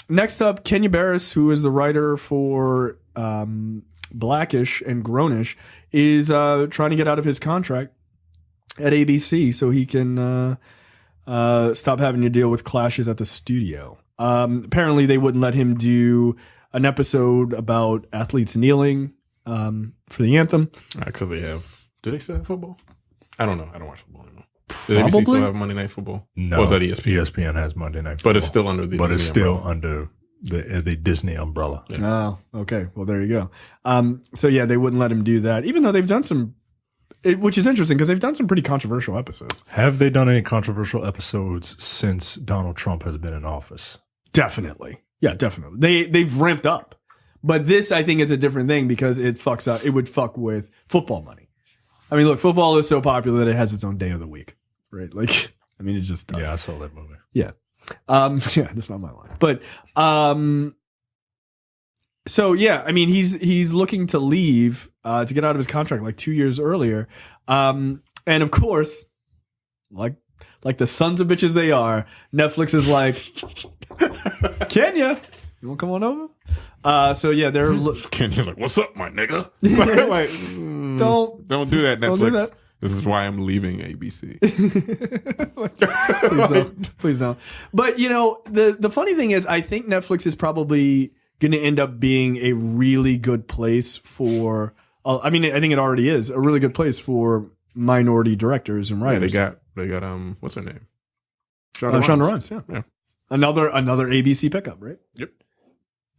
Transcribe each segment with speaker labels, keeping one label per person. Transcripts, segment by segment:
Speaker 1: Next up, Kenya Barris, who is the writer for Blackish and Grownish, is trying to get out of his contract at ABC so he can stop having to deal with clashes at the studio. Apparently, they wouldn't let him do an episode about athletes kneeling for the anthem.
Speaker 2: Because they have... Do they still have football? I don't know. I don't watch football anymore. Does ABC still have Monday Night Football?
Speaker 3: No.
Speaker 2: Or is that ESPN?
Speaker 3: ESPN has Monday Night Football.
Speaker 2: But it's still under the Disney umbrella.
Speaker 3: Under the Disney umbrella.
Speaker 1: Yeah. Oh, okay. Well, there you go. So, yeah, they wouldn't let him do that, even though they've done some... which is interesting because they've done some pretty controversial episodes.
Speaker 3: Have they done any controversial episodes since Donald Trump has been in office?
Speaker 1: Definitely. Yeah, definitely. They've ramped up. But this, I think, is a different thing because it fucks up. It would fuck with football money. I mean, look, football is so popular that it has its own day of the week, right? Like, I mean, it just does.
Speaker 3: Yeah, I saw that movie.
Speaker 1: Yeah. Yeah, that's not my line. But, so yeah, I mean, he's looking to leave, to get out of his contract like 2 years earlier. And of course, like the sons of bitches they are, Netflix is like, Kenya, you want to come on over? So yeah, they're
Speaker 2: Kenya's like, what's up, my nigga? like, don't do that, Netflix.
Speaker 1: Don't do that.
Speaker 2: This is why I'm leaving ABC.
Speaker 1: Please don't. But you know, the funny thing is, I think Netflix is probably going to end up being a really good place for. I mean, I think it already is a really good place for minority directors and writers.
Speaker 2: Yeah, they got what's her name?
Speaker 1: Shonda Rhimes. Yeah. Another ABC pickup, right?
Speaker 2: Yep.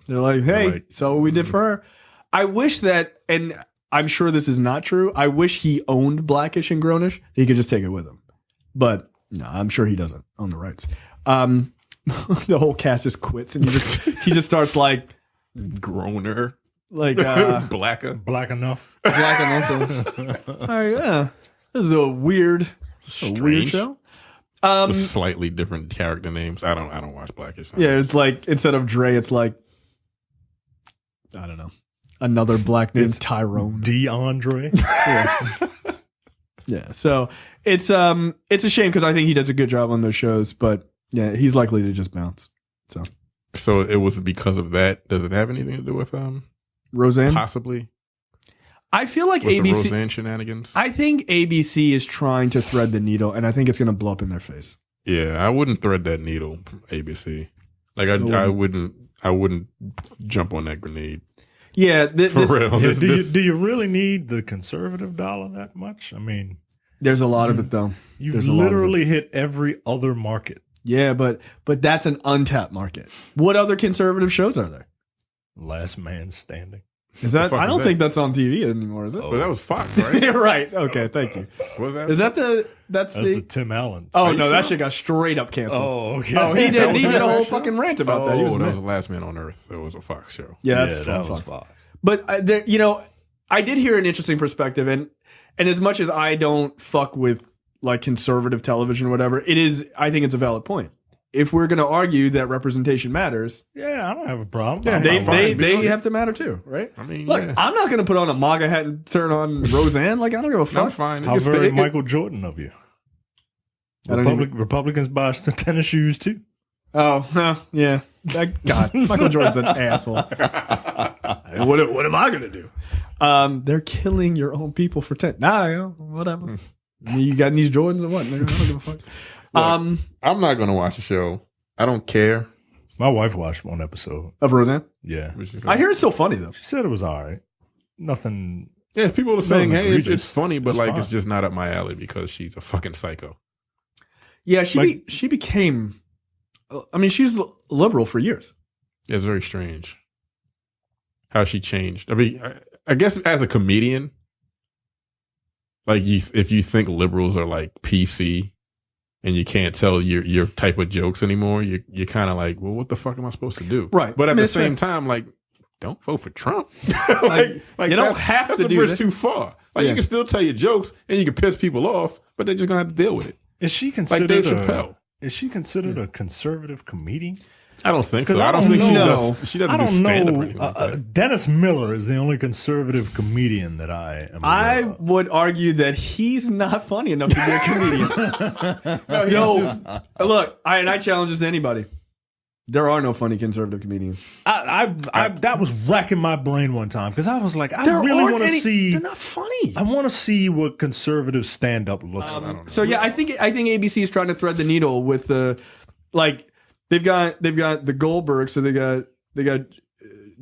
Speaker 1: They're like, hey, so what we did for her. I wish that, and I'm sure this is not true. I wish he owned Blackish and Grownish. He could just take it with him. But no, I'm sure he doesn't own the rights. The whole cast just quits and he just starts like
Speaker 2: Groner.
Speaker 1: Like
Speaker 3: black enough.
Speaker 1: Oh yeah. This is a weird show.
Speaker 2: With slightly different character names. I don't watch Blackish.
Speaker 1: Yeah, it's like instead of Dre, it's like I don't know. Another black named Tyrone.
Speaker 3: DeAndre.
Speaker 1: Yeah. So it's a shame because I think he does a good job on those shows, but yeah, he's likely to just bounce. So
Speaker 2: it was because of that. Does it have anything to do with
Speaker 1: Roseanne?
Speaker 2: Possibly.
Speaker 1: I feel like
Speaker 2: with
Speaker 1: ABC
Speaker 2: the Roseanne shenanigans.
Speaker 1: I think ABC is trying to thread the needle, and I think it's going to blow up in their face.
Speaker 2: Yeah, I wouldn't thread that needle, ABC. Like I wouldn't jump on that grenade.
Speaker 1: Yeah,
Speaker 2: for real.
Speaker 3: Yeah, do you really need the conservative dollar that much? I mean,
Speaker 1: there's a lot of it though.
Speaker 3: You've literally hit every other market.
Speaker 1: Yeah, but that's an untapped market. What other conservative shows are there?
Speaker 3: Last Man Standing.
Speaker 1: Is that? I don't think that's on TV anymore, is it?
Speaker 2: But that was Fox, right?
Speaker 1: Right. Okay. Thank you.
Speaker 2: What was that?
Speaker 1: Is that that's the
Speaker 3: Tim Allen?
Speaker 1: Oh no, that shit got straight up canceled.
Speaker 3: Oh, okay.
Speaker 1: Oh, he did. He did a whole fucking rant about that. He was
Speaker 2: that was Last Man on Earth. It was a Fox show.
Speaker 1: Yeah, that's
Speaker 3: that
Speaker 1: Fox.
Speaker 3: was Fox.
Speaker 1: But I did hear an interesting perspective, and as much as I don't fuck with like conservative television or whatever, I think it's a valid point. If we're going to argue that representation matters,
Speaker 3: yeah, I don't have a problem.
Speaker 1: Yeah, they have to matter too, right?
Speaker 2: I mean,
Speaker 1: look, I'm not going to put on a MAGA hat and turn on Roseanne. Like, I don't give a fuck.
Speaker 2: That's fine.
Speaker 3: How very Michael Jordan of you. Republicans buy tennis shoes too.
Speaker 1: Oh, yeah. God, Michael Jordan's an asshole. What am I going to do? They're killing your own people for whatever. You got these Jordans or what? I don't give a fuck.
Speaker 2: Look, I'm not going to watch a show. I don't care.
Speaker 3: My wife watched one episode
Speaker 1: of Roseanne.
Speaker 3: Yeah,
Speaker 1: I hear it's so funny though.
Speaker 3: She said it was all right. Nothing.
Speaker 2: Yeah, people are saying, "Hey, it's funny," but
Speaker 3: it's
Speaker 2: it's just not up my alley because she's a fucking psycho.
Speaker 1: Yeah, she became. I mean, she's liberal for years.
Speaker 2: Yeah, it's very strange how she changed. I mean, I guess as a comedian, like if you think liberals are like PC. And you can't tell your type of jokes anymore. You're kind of like, well, what the fuck am I supposed to do?
Speaker 1: Right.
Speaker 2: But at the same time, like, don't vote for Trump. like
Speaker 1: you don't have to do
Speaker 2: that. Too far. Like you can still tell your jokes and you can piss people off, but they're just gonna have to deal with it.
Speaker 3: Is she considered
Speaker 2: like Dave Chappelle?
Speaker 3: Is she considered a conservative comedian?
Speaker 2: I don't think so. I don't think she does. She doesn't do stand up or anything like that.
Speaker 3: Dennis Miller is the only conservative comedian that I am.
Speaker 1: I would argue that he's not funny enough to be a comedian. Look, I challenge this to anybody. There are no funny conservative comedians.
Speaker 3: That was racking my brain one time because I was like, I
Speaker 1: There
Speaker 3: really
Speaker 1: aren't
Speaker 3: want to
Speaker 1: any-
Speaker 3: see.
Speaker 1: They're not funny.
Speaker 3: I want to see what conservative stand up looks like.
Speaker 1: So yeah, I think ABC is trying to thread the needle with the like they've got the Goldberg, so they got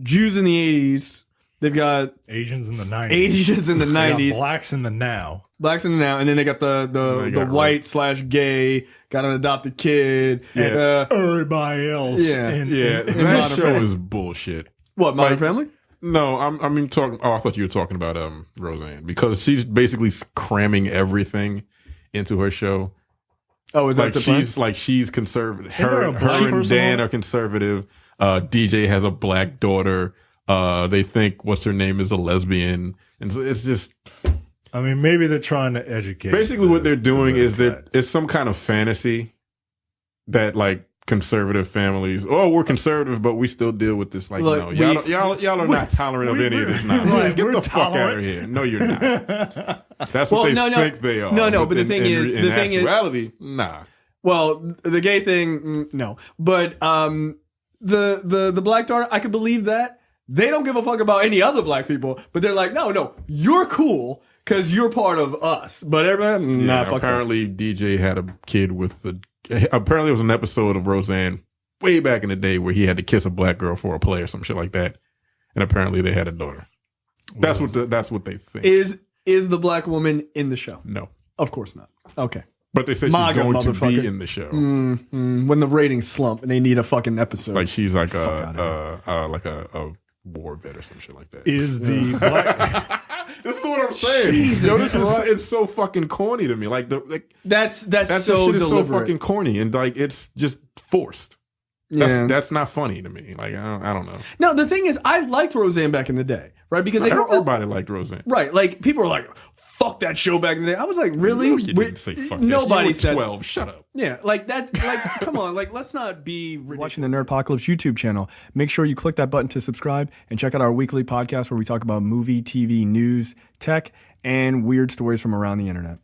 Speaker 1: Jews in the 80s, they've got
Speaker 3: Asians in the 90s.
Speaker 1: Asians in the
Speaker 3: They got
Speaker 1: 90s,
Speaker 3: blacks in the now.
Speaker 1: blacks in the now, and then they got the white / gay, got an adopted kid.
Speaker 3: And everybody else.
Speaker 1: Yeah.
Speaker 3: in
Speaker 2: that
Speaker 1: Modern
Speaker 2: show
Speaker 1: Family.
Speaker 2: is bullshit.
Speaker 1: What, Modern Family?
Speaker 2: No, I mean talking. Oh, I thought you were talking about Roseanne because she's basically cramming everything into her show.
Speaker 1: Oh, is that the plan?
Speaker 2: She's conservative.
Speaker 3: Isn't there
Speaker 2: Her
Speaker 3: a black
Speaker 2: and
Speaker 3: person
Speaker 2: Dan
Speaker 3: on it?
Speaker 2: are conservative. DJ has a black daughter. They think what's her name is a lesbian, and so it's just
Speaker 3: I mean, maybe they're trying to educate.
Speaker 2: basically what they're doing is
Speaker 3: that
Speaker 2: it's some kind of fantasy that like conservative families. Oh, we're conservative, but we still deal with this. Like,
Speaker 1: Look,
Speaker 2: no, y'all are not tolerant of any of this nonsense.
Speaker 3: Right,
Speaker 2: Get
Speaker 3: we're
Speaker 2: the fuck out
Speaker 3: tolerant.
Speaker 2: of here. No, you're not. That's what
Speaker 1: Well,
Speaker 2: they think they are.
Speaker 1: No, but the thing is,
Speaker 2: in actuality, nah.
Speaker 1: well, the gay thing, no, but the black daughter, I could believe that. They don't give a fuck about any other black people, but they're like, no, you're cool because you're part of us. But everybody, nah, fuck that.
Speaker 2: apparently DJ had a kid with the. Apparently, it was an episode of Roseanne way back in the day where he had to kiss a black girl for a play or some shit like that, and apparently they had a daughter. That's what they think.
Speaker 1: Is the black woman in the show?
Speaker 2: No,
Speaker 1: Of course not. Okay.
Speaker 2: but they said
Speaker 1: MAGA,
Speaker 2: she's going to
Speaker 1: motherfucker.
Speaker 2: be in the show.
Speaker 1: When the ratings slump and they need a fucking episode.
Speaker 2: Like she's like
Speaker 1: Fuck
Speaker 2: a war vet or some shit like that.
Speaker 3: is the black.
Speaker 2: This is what I'm saying.
Speaker 1: Jesus Christ.
Speaker 2: It's so fucking corny to me. Like
Speaker 1: that's
Speaker 2: that
Speaker 1: so
Speaker 2: shit is so
Speaker 1: deliberate.
Speaker 2: fucking corny and like it's just forced. That's not funny to me. Like I don't know.
Speaker 1: No, the thing is, I liked Roseanne back in the day, right? Because they were all,
Speaker 2: Everybody liked Roseanne.
Speaker 1: right. Like people were like, "Fuck that show" back in the day. I was like, really?
Speaker 2: No, you didn't say fuck.
Speaker 1: Nobody
Speaker 2: that. You were
Speaker 1: said
Speaker 2: 12. Shut up.
Speaker 1: Yeah, like that's like, come on, like let's not be ridiculous.
Speaker 4: Watching the Nerdpocalypse YouTube channel, make sure you click that button to subscribe and check out our weekly podcast where we talk about movie, TV, news, tech, and weird stories from around the internet.